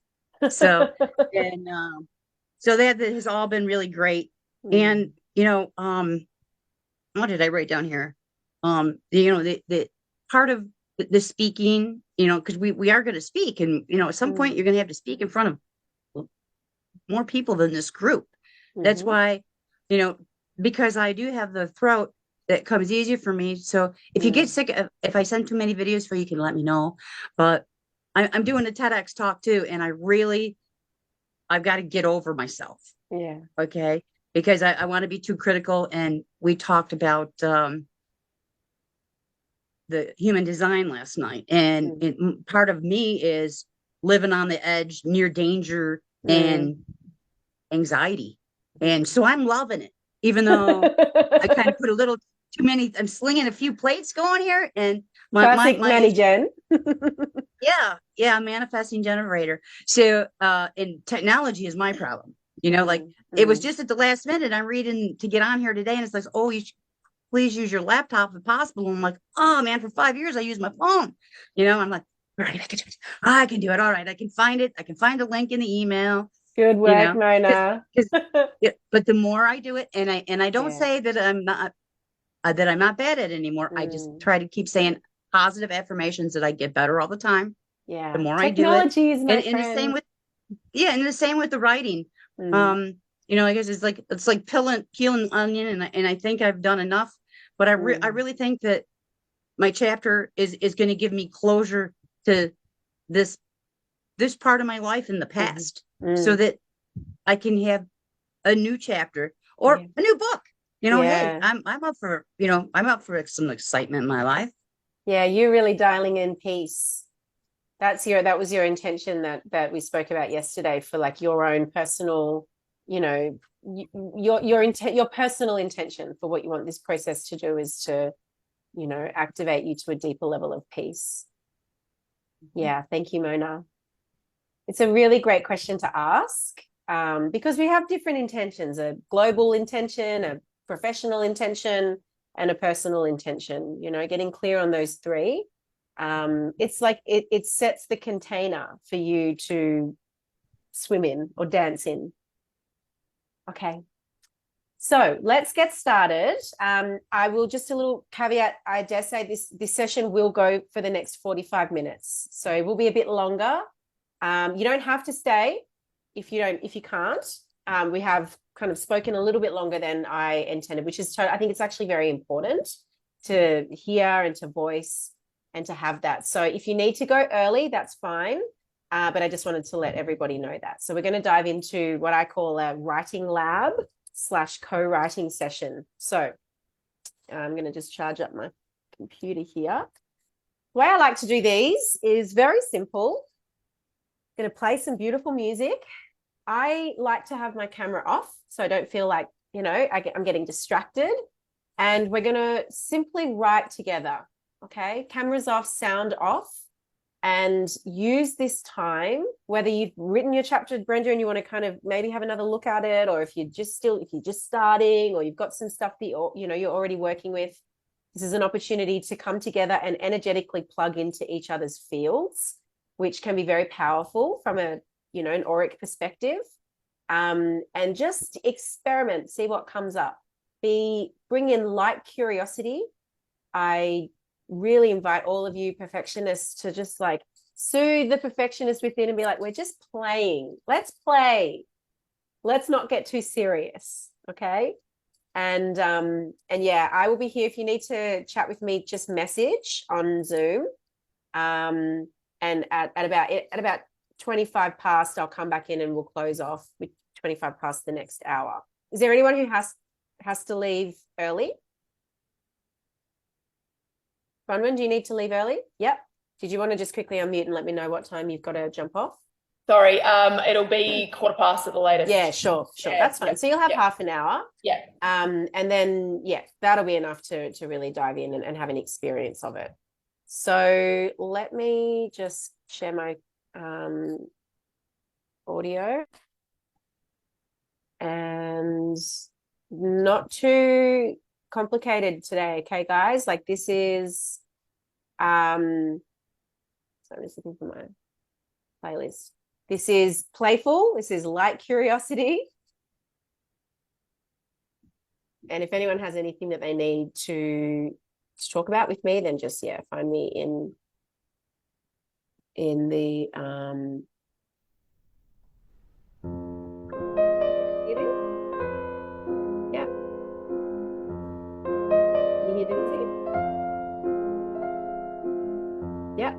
So, and, so that has all been really great. And, what did I write down here? The part of the speaking, because we are going to speak and, at some point you're going to have to speak in front of more people than this group. That's why, because I do have the throat that comes easier for me. So if you get sick, if I send too many videos for you, can let me know. But I'm doing a TEDx talk too. And I've got to get over myself. Yeah. Okay. Because I want to be too critical. And we talked about the human design last night. And part of me is living on the edge, near danger, and anxiety. And so I'm loving it, even though I kind of put a little too many, I'm slinging a few plates going here, and classic Manny Jen. Yeah, manifesting generator. So and technology is my problem. Like it was just at the last minute I'm reading to get on here today, and it's like, oh, you should please use your laptop if possible. And I'm like, oh man, for 5 years I use my phone. I'm like, all right, I can do it. All right, I can find it. I can find a link in the email. Good work, Mona. But the more I do it, and I don't say that I'm not bad at it anymore. I just try to keep saying positive affirmations that I get better all the time. Yeah. The more Technology I do it, and the same with the writing. I guess it's like peeling an onion, and I think I've done enough. But I really think that my chapter is going to give me closure to this part of my life in the past, so that I can have a new chapter or a new book. Hey, I'm up for some excitement in my life. Yeah, you're really dialing in peace. That was your intention that we spoke about yesterday, for like your own personal, your personal intention for what you want this process to do is to, activate you to a deeper level of peace. Yeah, thank you, Mona. It's a really great question to ask, because we have different intentions: a global intention, a professional intention, and a personal intention. Getting clear on those three. It's like it sets the container for you to swim in or dance in. Okay. So let's get started. I will just a little caveat. I dare say this session will go for the next 45 minutes. So it will be a bit longer. You don't have to stay if you can't. We have kind of spoken a little bit longer than I intended, which is, I think it's actually very important to hear and to voice and to have that. So if you need to go early, that's fine. But I just wanted to let everybody know that. So we're going to dive into what I call a writing lab / co-writing session. So I'm going to just charge up my computer here. The way I like to do these is very simple. I'm going to play some beautiful music. I like to have my camera off, so I don't feel like, I'm getting distracted. And we're going to simply write together. Okay, cameras off, sound off, and use this time, whether you've written your chapter, Brenda, and you want to kind of maybe have another look at it, or if you're just starting, or you've got some stuff that you're already working with. This is an opportunity to come together and energetically plug into each other's fields, which can be very powerful from an auric perspective. And just experiment, see what comes up. Bring in light curiosity. I really invite all of you perfectionists to just like soothe the perfectionist within and be like, we're just playing. Let's play. Let's not get too serious. Okay. And yeah, I will be here. If you need to chat with me, just message on Zoom. And at about 25 past, I'll come back in and we'll close off with 25 past the next hour. Is there anyone who has to leave early? Bronwyn, do you need to leave early? Yep. Did you want to just quickly unmute and let me know what time you've got to jump off? Sorry, it'll be 15 at the latest. Yeah, sure. Yeah, that's fine. So you'll have half an hour. Yeah. And then, that'll be enough to really dive in and have an experience of it. So let me just share my audio. And not too complicated today, okay, guys? Like this is, so I'm just looking for my playlist. This is playful. This is light curiosity. And if anyone has anything that they need to talk about with me, then just, find me in the, yeah. You didn't see it? Yeah.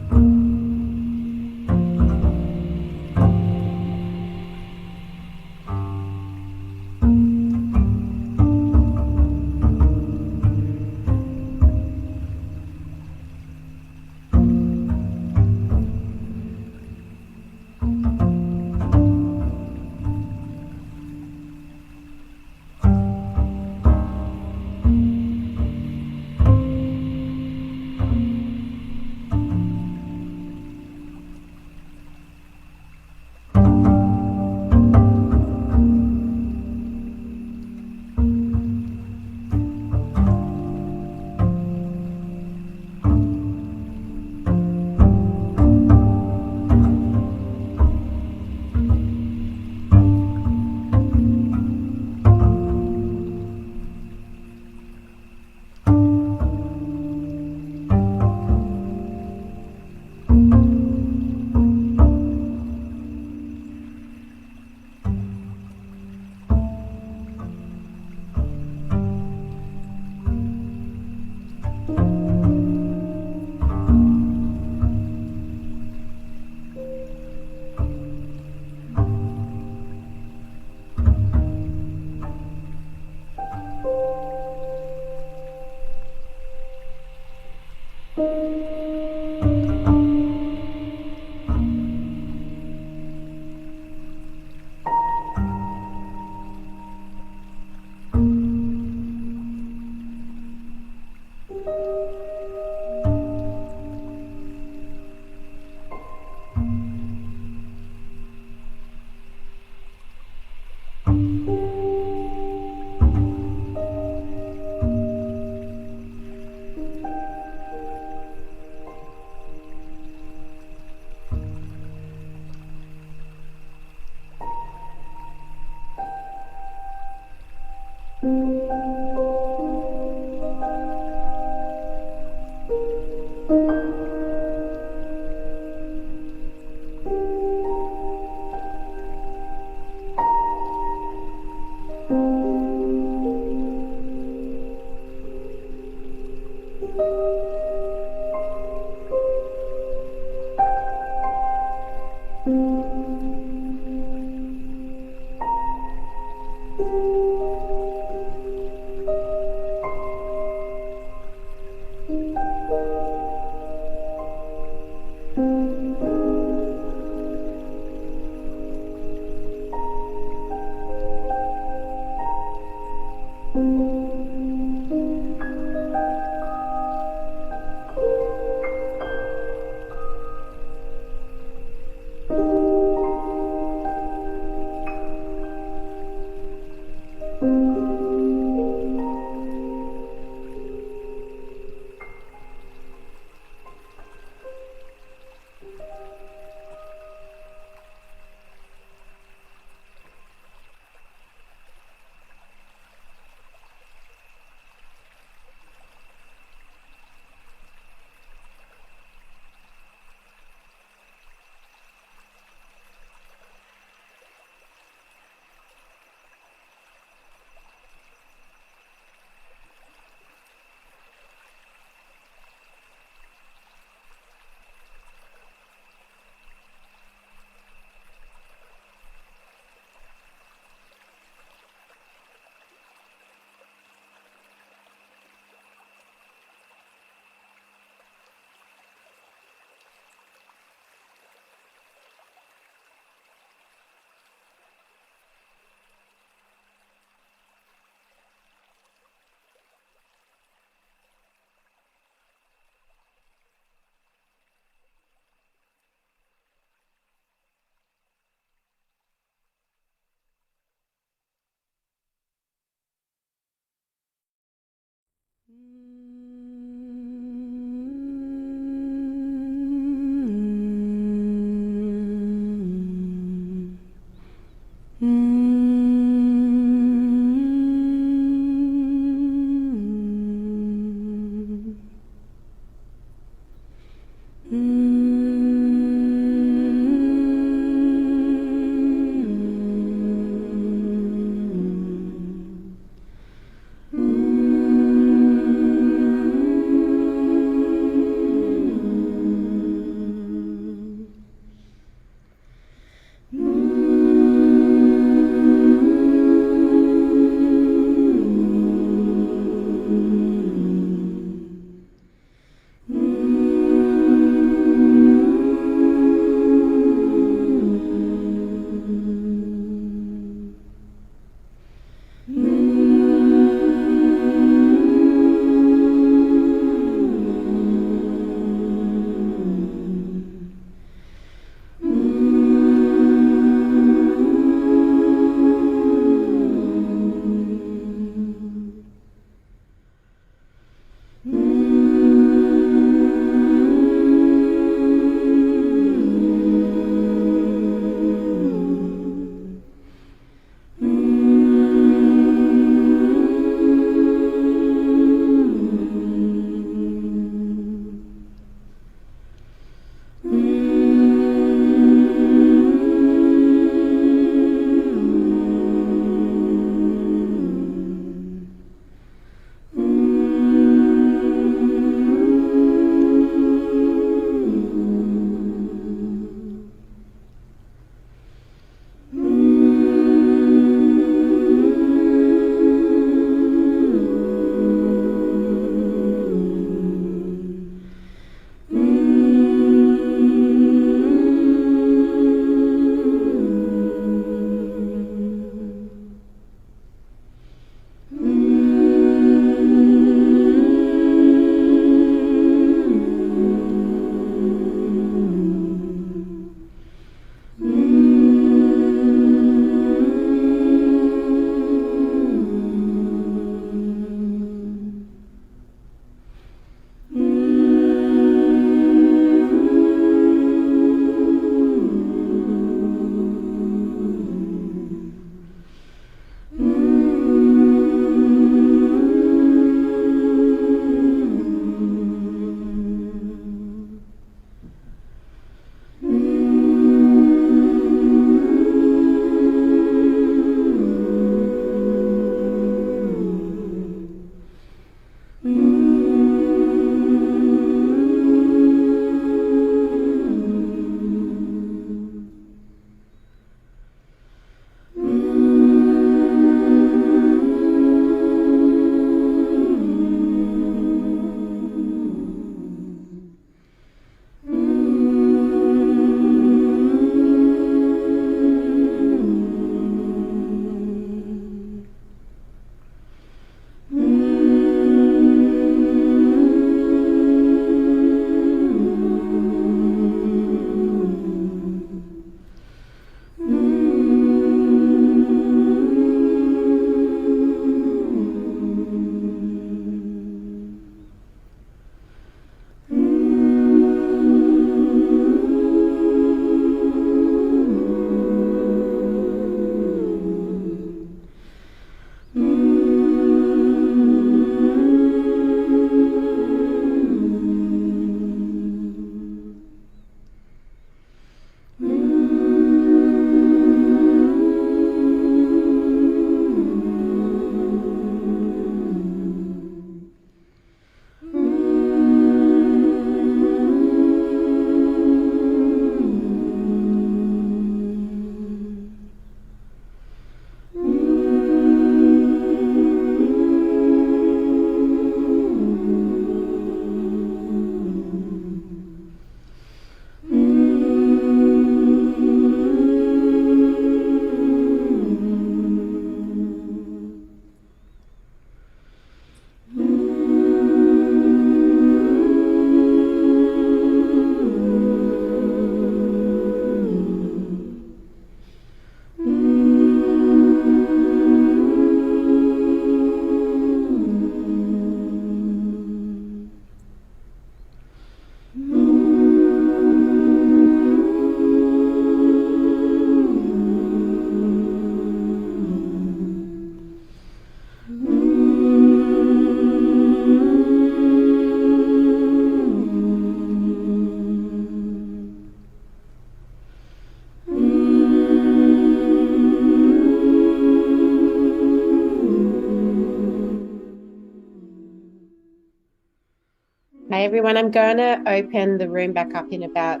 Hi, everyone. I'm going to open the room back up in about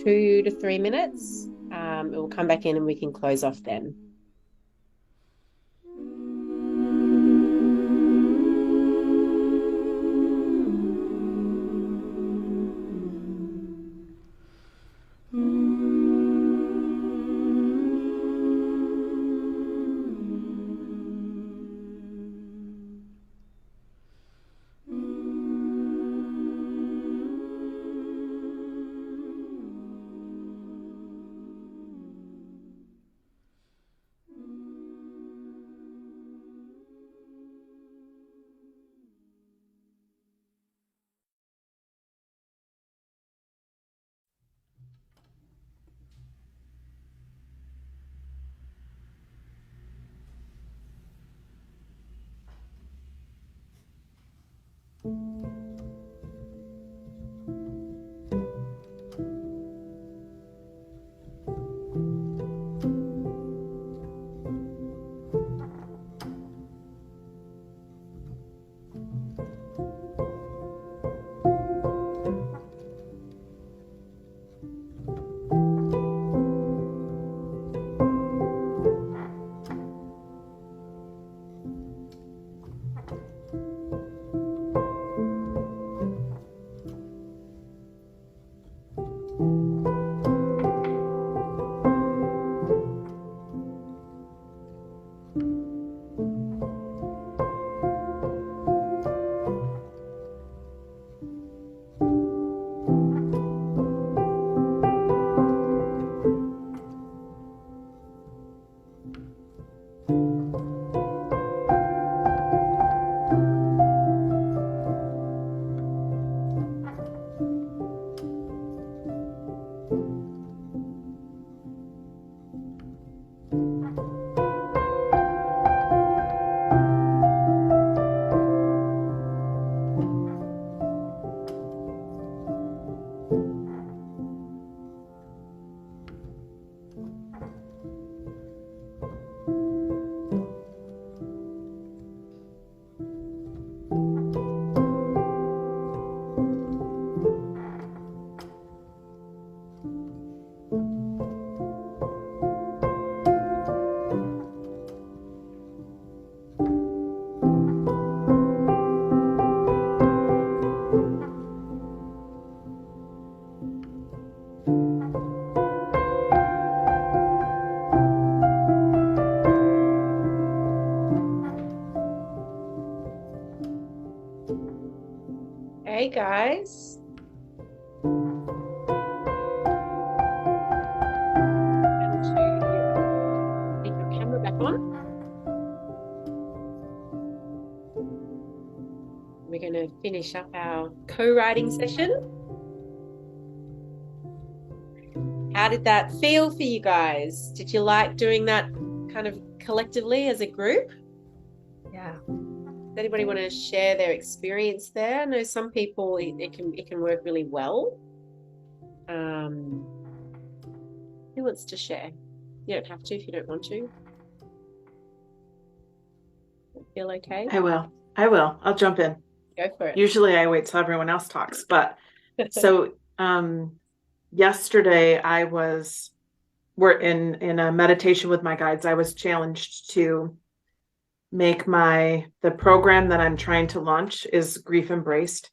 2 to 3 minutes. It will come back in and we can close off then. Hey guys. Take your camera back on. We're going to finish up our co-writing session. How did that feel for you guys? Did you like doing that kind of collectively as a group? Yeah. Does anybody want to share their experience there? I know some people it can work really well. Who wants to share? You don't have to if you don't want to. Feel okay? I will. I'll jump in. Go for it. Usually I wait till everyone else talks, but so yesterday we're in a meditation with my guides. I was challenged to make the program that I'm trying to launch is Grief Embraced.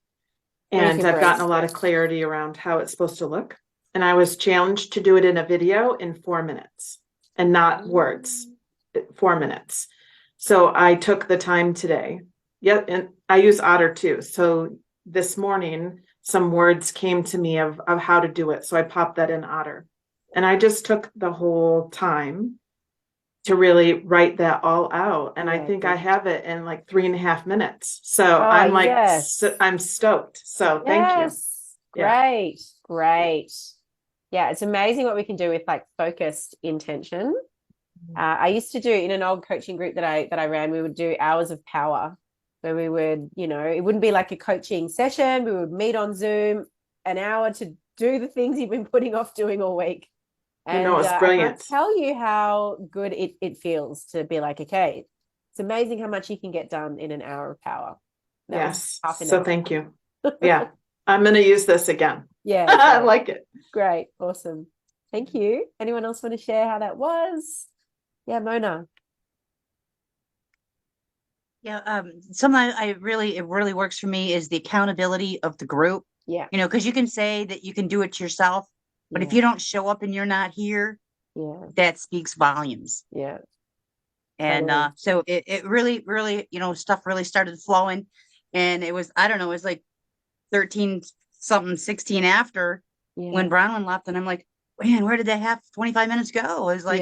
And I've gotten a lot of clarity around how it's supposed to look. And I was challenged to do it in a video in 4 minutes and not words, 4 minutes. So I took the time today. Yeah, and I use Otter too. So this morning, some words came to me of how to do it. So I popped that in Otter. And I just took the whole time to really write that all out. And I think I have it in like 3.5 minutes. So I'm like, I'm stoked. So thank you. Great. Great. Yeah. It's amazing what we can do with like focused intention. I used to do in an old coaching group that I ran, we would do hours of power where we would, it wouldn't be like a coaching session. We would meet on Zoom an hour to do the things you've been putting off doing all week. And it's brilliant. I can't tell you how good it feels to be like, okay, it's amazing how much you can get done in an hour of power. Yes. So thank you. Yeah. I'm going to use this again. Yeah. I like it. Great. Awesome. Thank you. Anyone else want to share how that was? Yeah, Mona. Yeah, something it really works for me is the accountability of the group. Yeah. You know, because you can say that you can do it yourself, but if you don't show up and you're not here, that speaks volumes. Yeah. And Totally. so it really, you know, stuff really started flowing. And it was, I don't know, it was like 13 something, 16 after when Bronwyn left. And I'm like, man, where did that have 25 minutes go? It was like,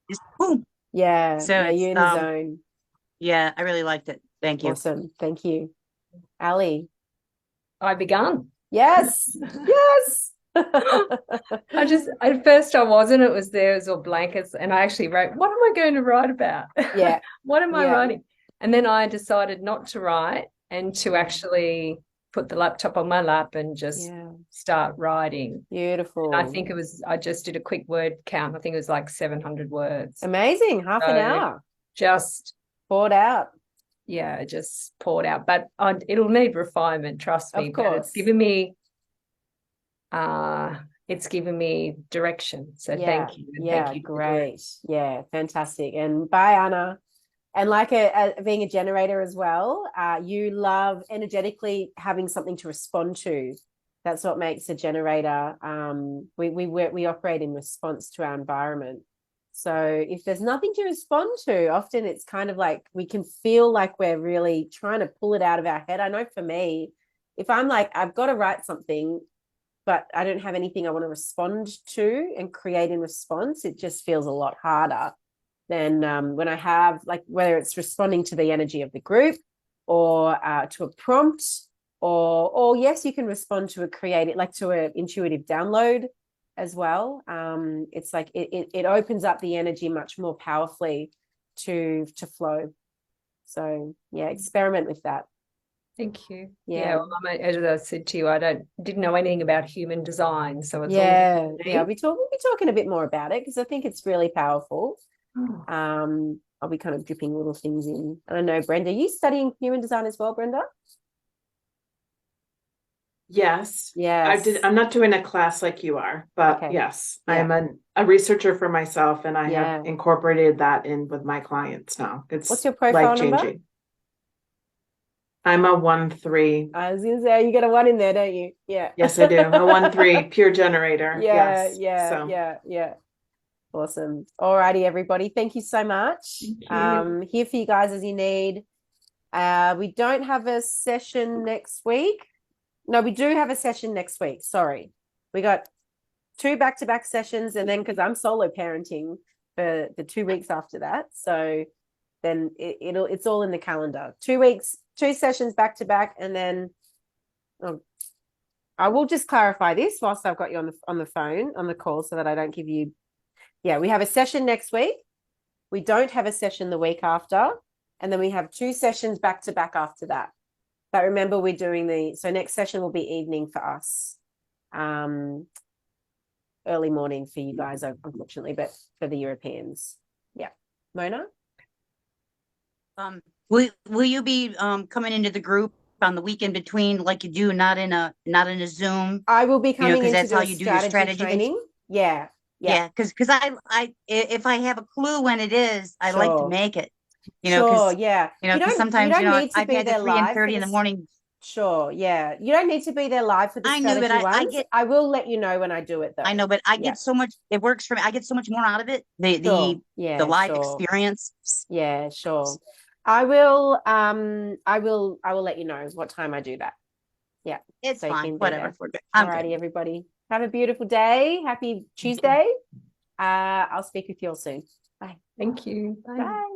just boom. Yeah. So yeah, it's, you're in the zone. Yeah, I really liked it. Thank you. Awesome. Thank you. Ali. I begun. Yes. Yes. At first I wasn't, it was there was all blankets, and I actually wrote, what am I going to write about? Yeah. What am I writing? And then I decided not to write and to actually put the laptop on my lap and just start writing. Beautiful. And I think I just did a quick word count. I think it was like 700 words. Amazing. Half an hour. Just poured out. Yeah, just poured out. But it'll need refinement, trust me. Of course. But it's given me direction. So thank you. Thank you. Great. Yeah, fantastic. And bye, Anna. And like being a generator as well, you love energetically having something to respond to. That's what makes a generator. We operate in response to our environment. So if there's nothing to respond to, often it's kind of like we can feel like we're really trying to pull it out of our head. I know for me, if I'm like, I've got to write something, but I don't have anything I want to respond to and create in response, it just feels a lot harder than when I have, like, whether it's responding to the energy of the group or to a prompt, or yes, you can respond to to an intuitive download as well. It's like it opens up the energy much more powerfully to flow. So yeah, experiment with that. Thank you. Well, as I said to you, I didn't know anything about human design, so it's all we'll be talking a bit more about it because I think it's really powerful. I'll be kind of dripping little things in. I don't know, Brenda, are you studying human design as well, Brenda? Yes. I'm not doing a class like you are, but yes, I am a researcher for myself, and I have incorporated that in with my clients now. What's your profile number? I'm a 1-3. I was gonna say, you got a 1 in there, don't you? Yeah. Yes, I do. A 1-3 pure generator. Yeah. Awesome. Alrighty, everybody. Thank you so much. Here for you guys as you need. We don't have a session next week. No, we do have a session next week. Sorry. We got 2 back-to-back sessions, and then because I'm solo parenting for the 2 weeks after that. So then it's all in the calendar. 2 weeks, 2 sessions back-to-back, and then I will just clarify this whilst I've got you on the phone, on the call, so that I don't give you. Yeah, we have a session next week. We don't have a session the week after, and then we have 2 sessions back-to-back after that. But remember, we're doing so next session will be evening for us. Early morning for you guys, unfortunately, but for the Europeans. Yeah. Mona? Will you be coming into the group on the week in between, like you do, not in a Zoom? I will be coming into that's how you do your strategy training. Yeah. Because I if I have a clue when it is, I like to make it. Because sometimes I've had the 3 and 30 in the morning. Sure, yeah. You don't need to be there live for the strategy ones. I will let you know when I do it though. I know, but I get so much, it works for me. I get so much more out of it. The live experience. Yeah, sure. I will let you know what time I do that. Yeah. It's fine. Whatever. Alrighty, everybody. Have a beautiful day. Happy Tuesday. I'll speak with you all soon. Bye. Thank you. Bye.